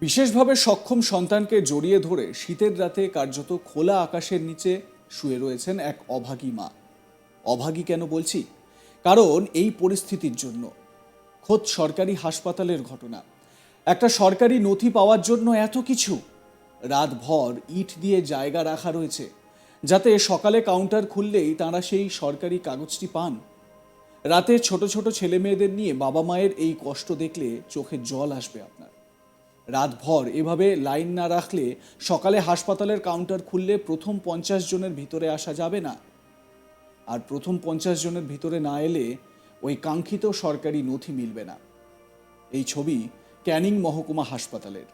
বিশেষভাবে সক্ষম সন্তানকে জড়িয়ে ধরে শীতের রাতে কার্যত খোলা আকাশের নিচে শুয়ে রয়েছেন এক অভাগী মা। অভাগী কেন বলছি? কারণ এই পরিস্থিতির জন্য খোদ সরকারি হাসপাতালের ঘটনা। একটা সরকারি নথি পাওয়ার জন্য এত কিছু, রাতভর ইট দিয়ে জায়গা রাখা রয়েছে যাতে সকালে কাউন্টার খুললেই তাঁরা সেই সরকারি কাগজটি পান। রাতে ছোট ছোট ছেলে মেয়েদের নিয়ে বাবা মায়ের এই কষ্ট দেখলে চোখে জল আসবে আপনার। রাতভর এভাবে লাইন না রাখলে সকালে হাসপাতালের কাউন্টার খুললে প্রথম 50 জনের ভিতরে আসা যাবে না, আর প্রথম 50 জনের ভিতরে না এলে ওই কাঙ্ক্ষিত সরকারি নথি মিলবে না। এই ছবি ক্যানিং মহকুমা হাসপাতালের।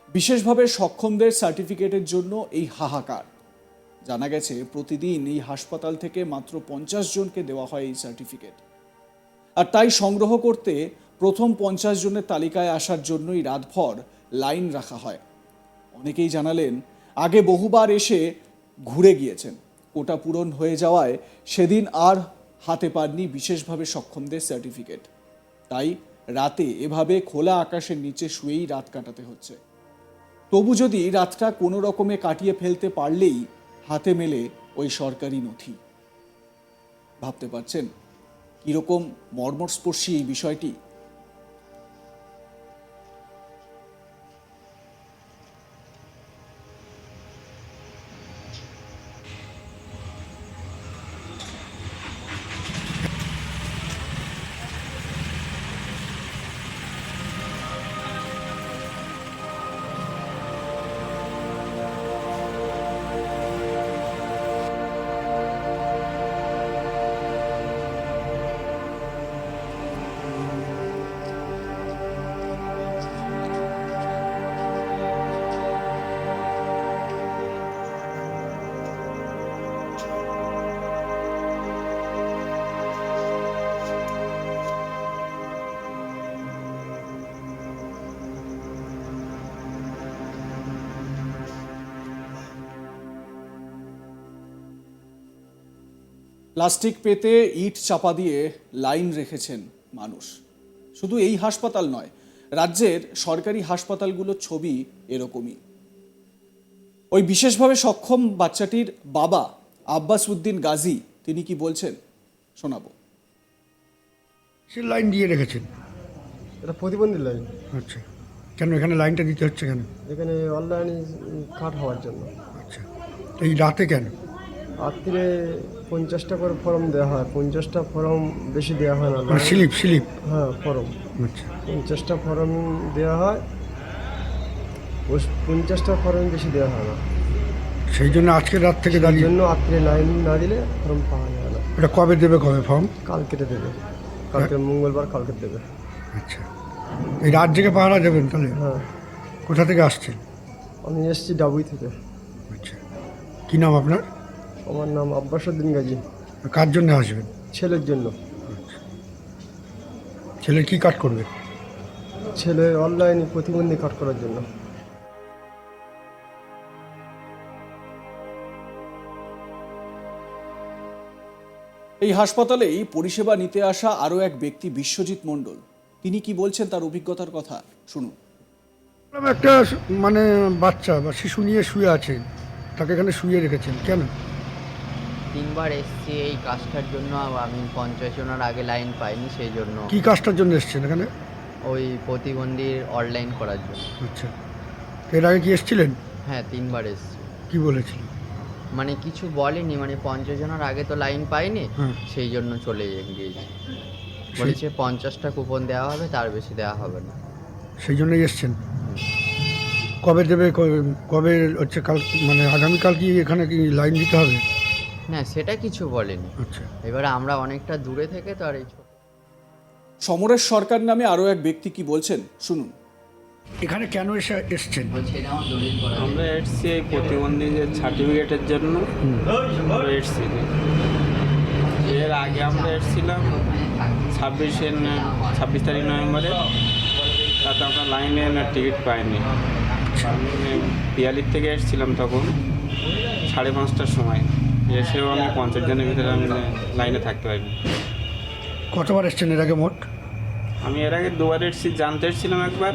বিশেষভাবে সক্ষমদের সার্টিফিকেটের জন্য এই হাহাকার। জানা গেছে প্রতিদিন এই হাসপাতাল থেকে মাত্র 50 জনকে দেওয়া হয় এই সার্টিফিকেট, আর তাই সংগ্রহ করতে প্রথম 50 জনের তালিকায় আসার জন্যই রাতভর লাইন রাখা হয়। অনেকেই জানালেন আগে বহুবার এসে ঘুরে গিয়েছেন, কোটা পূরণ হয়ে যাওয়ায় সেদিন আর হাতে পাননি বিশেষভাবে সক্ষমদের সার্টিফিকেট। তাই রাতে এভাবে খোলা আকাশের নিচে শুয়েই রাত কাটাতে হচ্ছে। তবু যদি রাতটা কোনো রকমে কাটিয়ে ফেলতে পারলেই হাতে মেলে ওই সরকারি নথি। ভাবতে পারছেন কিরকম মর্মস্পর্শী এই বিষয়টি? প্লাস্টিক পেতে ইট চাপা দিয়ে লাইন রেখেছেন মানুষ। শুধু এই হাসপাতাল নয়, রাজ্যের সরকারি হাসপাতালগুলোর ছবি এরকমই। ওই বিশেষভাবে সক্ষম বাচ্চাটির বাবা আব্বাস উদ্দিন গাজী তিনি কি বলছেন শোনাবো। সে লাইন দিয়ে রেখেছেন? এটা প্রতিবন্ধী লাইন। আচ্ছা, কেন এখানে লাইনটা দিতে হচ্ছে কেন? এখানে অনলাইনে কাট হওয়ার জন্য। আচ্ছা, এই রাতে কেন? রাত্রিরে 50টা করে ফর্ম দেওয়া হয়, 50টা ফর্ম বেশি দেওয়া হয় না। মানে স্লিপ? হ্যাঁ, ফর্ম। আচ্ছা, 50টা ফর্ম দেওয়া হয়, ওই 50টা ফর্ম বেশি দেওয়া হয় না। সেই জন্য আজকে রাত থেকে এই দাঁড়িয়ে। জন্য রাত্রে লাইন না দিলে ফর্ম পাওয়া যায় না। এটা কবে দেবে, কবে ফর্ম? কালকে দেবে, কালকে মঙ্গলবার কালকে দেবে। আচ্ছা, এই রাত জেগে পাহারা যাবেন তাহলে? হ্যাঁ। কোথা থেকে আসছেন? আমি এসেছি ডাবুই থেকে। আচ্ছা, কী নাম আপনার? আমার নাম আব্বাস উদ্দিন গাজী। কার জন্য আসবেন? ছেলের জন্য। আচ্ছা, ছেলের কী কাজ করবে? ছেলের অনলাইনে প্রতিবন্ধী কাট করার জন্য। এই হাসপাতালেই পরিষেবা নিতে আসা আরও এক ব্যক্তি বিশ্বজিৎ মণ্ডল। তিনি কি বলছেন তার অভিজ্ঞতার কথা শুনুন। একটা মানে বাচ্চা বা শিশু নিয়ে শুয়ে আছে, তাকে এখানে শুয়ে রেখেছেন কেন? 3বার এসছি এই কাজটার জন্য, আমি 50 জনের আগে লাইন পাইনি, সেই জন্য। কী কাজটার জন্য এসছেন এখানে? ওই প্রতিবন্ধীর অনলাইন করার জন্য। আচ্ছা, এর আগে কি এসেছিলেন? হ্যাঁ, 3বার এসছি। কি বলেছিলেন? মানে কিছু বলেনি, মানে 50 জনের আগে তো লাইন পাইনি, সেই জন্য চলে গিয়েছি। বলেছে 50টা কুপন দেওয়া হবে, তার বেশি দেওয়া হবে না। সেই জন্যই এসছেন? কবে দেবে, কবে হচ্ছে কাল, মানে আগামীকাল কি এখানে কি লাইন দিতে হবে? না, সেটা কিছু বলেনি। আচ্ছা, এবারে আমরা অনেকটা দূরে থেকে তো, আর এই সমরেশ সরকার নামে আরও এক ব্যক্তি কি বলছেন শুনুন। এখানে কেন এসছেন? আমরা এসছি এই প্রতিবন্ধীদের সার্টিফিকেটের জন্য। আমরা এসছি, এর আগে আমরা এসেছিলাম 26 তারিখ নভেম্বরে, তাতে আমরা লাইনে টিকিট পাইনি। আমি পিয়ালির থেকে এসেছিলাম তখন 5:30টার সময়, এসেও আমি 50 জনের ভিতরে আমি লাইনে থাকতে পারিনি। কতবার এসছেন এর আগে মোট? আমি এর আগে 2বার এসেছি, জানতে এসেছিলাম একবার,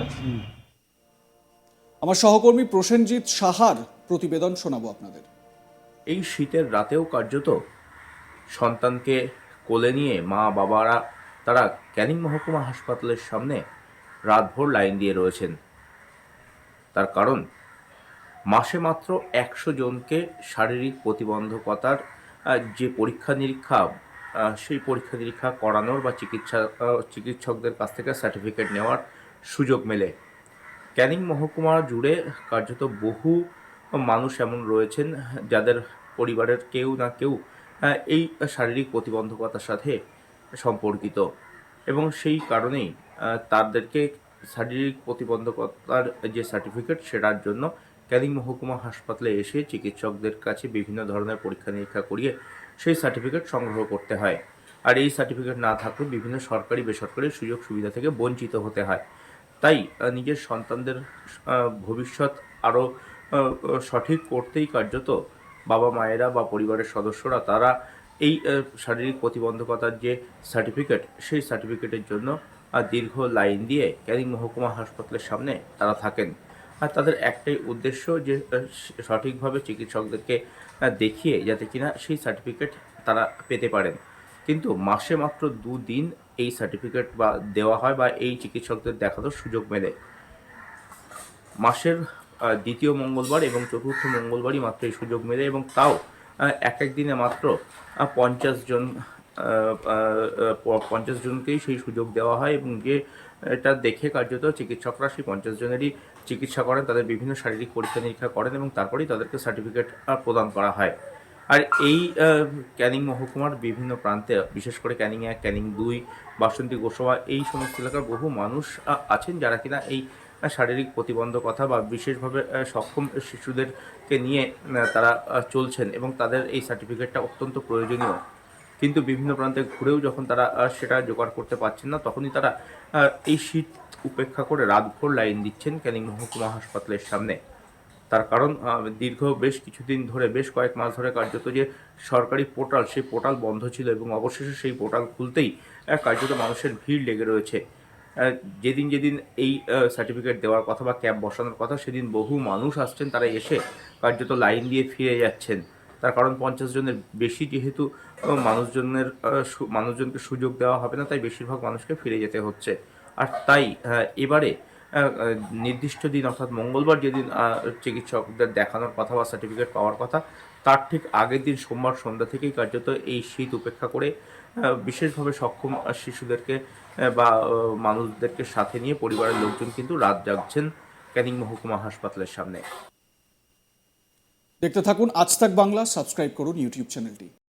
আমার সহকর্মী প্রসেনজিৎ সাহার প্রতিবেদন শোনাবো আপনাদের। এই শীতের রাতেও কার্যত সন্তানকে কোলে নিয়ে মা বাবারা তারা ক্যানিং মহকুমা হাসপাতালের সামনে রাতভর লাইন দিয়ে রয়েছেন। তার কারণ মাসে মাত্র 100 জনকে শারীরিক প্রতিবন্ধকতার যে পরীক্ষা নিরীক্ষা সেই পরীক্ষা নিরীক্ষা করানোর বা চিকিৎসকদের কাছ থেকে সার্টিফিকেট নেওয়ার সুযোগ মেলে। ক্যানিং মহকুমা জুড়ে কার্যত বহু মানুষ এমন রয়েছেন যাদের পরিবারের কেউ না কেউ এই শারীরিক প্রতিবন্ধকতার সাথে সম্পর্কিত, এবং সেই কারণেই তাদেরকে শারীরিক প্রতিবন্ধকতার যে সার্টিফিকেট সেটার জন্য ক্যানিং মহকুমা হাসপাতালে এসে চিকিৎসকদের কাছে বিভিন্ন ধরনের পরীক্ষা নিরীক্ষা করিয়ে সেই সার্টিফিকেট সংগ্রহ করতে হয়। আর এই সার্টিফিকেট না থাকলে বিভিন্ন সরকারি বেসরকারি সুযোগ সুবিধা থেকে বঞ্চিত হতে হয়। তাই নিজের সন্তানদের ভবিষ্যৎ আরও সঠিক করতেই কার্যত বাবা মায়েরা বা পরিবারের সদস্যরা তারা এই শারীরিক প্রতিবন্ধকতার যে সার্টিফিকেট সেই সার্টিফিকেটের জন্য দীর্ঘ লাইন দিয়ে ক্যানিং মহকুমা হাসপাতালের সামনে তারা থাকেন। আর তাদের একটাই উদ্দেশ্য যে সঠিকভাবে চিকিৎসকদেরকে দেখিয়ে যাতে কিনা সেই সার্টিফিকেট তারা পেতে পারেন। কিন্তু মাসে মাত্র 2 দিন এই সার্টিফিকেট বা দেওয়া হয় বা এই চিকিৎসকদের দেখানোর সুযোগ মেলে। মাসের দ্বিতীয় মঙ্গলবার এবং চতুর্থ মঙ্গলবারই মাত্র এই সুযোগ মেলে, এবং তাও এক দিনে মাত্র 50 জনকেই সেই সুযোগ দেওয়া হয়, এবং যে এটা দেখে কার্যত চিকিৎসকরা সেই 50 জনেরই চিকিৎসা করেন, তাদের বিভিন্ন শারীরিক পরীক্ষা নিরীক্ষা করেন এবং তারপরেই তাদেরকে সার্টিফিকেট প্রদান করা হয়। আর এই ক্যানিং মহকুমার বিভিন্ন প্রান্তে, বিশেষ করে ক্যানিং 1, ক্যানিং 2, বাসন্তী গোসাবা এই সমস্ত এলাকার বহু মানুষ আছেন যারা কিনা এই শারীরিক প্রতিবন্ধকতা বা বিশেষভাবে সক্ষম শিশুদেরকে নিয়ে তারা চলছেন, এবং তাদের এই সার্টিফিকেটটা অত্যন্ত প্রয়োজনীয়। কিন্তু বিভিন্ন প্রান্তে ঘুরেও যখন তারা সেটা জোগাড় করতে পারছেন না, তখনই তারা এই শীত উপেক্ষা করে রাতভর লাইন দিচ্ছেন ক্যানিং মহকুমা হাসপাতালের সামনে। তার কারণ দীর্ঘ বেশ কিছুদিন ধরে, বেশ কয়েক মাস ধরে কার্যত যে সরকারি পোর্টাল, সেই পোর্টাল বন্ধ ছিল, এবং অবশেষে সেই পোর্টাল খুলতেই কার্যত মানুষের ভিড় লেগে রয়েছে। যেদিন এই সার্টিফিকেট দেওয়ার কথা বা ক্যাম্প বসানোর কথা, সেদিন বহু মানুষ আসছেন, তারা এসে কার্যত লাইন দিয়ে ফিরে যাচ্ছেন। তার কারণ 50 জনের বেশি যেহেতু মানুষজনকে সুযোগ দেওয়া হবে না, তাই বেশিরভাগ মানুষকে ফিরে যেতে হচ্ছে। আর তাই এবারে নির্দিষ্ট দিন অর্থাৎ মঙ্গলবার যেদিন চিকিৎসকদের দেখানোর কথা বা সার্টিফিকেট পাওয়ার কথা, তার ঠিক আগের দিন সোমবার সন্ধ্যা থেকেই কার্যত এই শীত উপেক্ষা করে বিশেষভাবে সক্ষম শিশুদেরকে বা মানুষদেরকে সাথে নিয়ে পরিবারের লোকজন কিন্তু রাত জাগছেন ক্যানিং মহকুমা হাসপাতালের সামনে। দেখতে থাকুন আজ তাক বাংলা, সাবস্ক্রাইব করুন ইউটিউব চ্যানেলটি।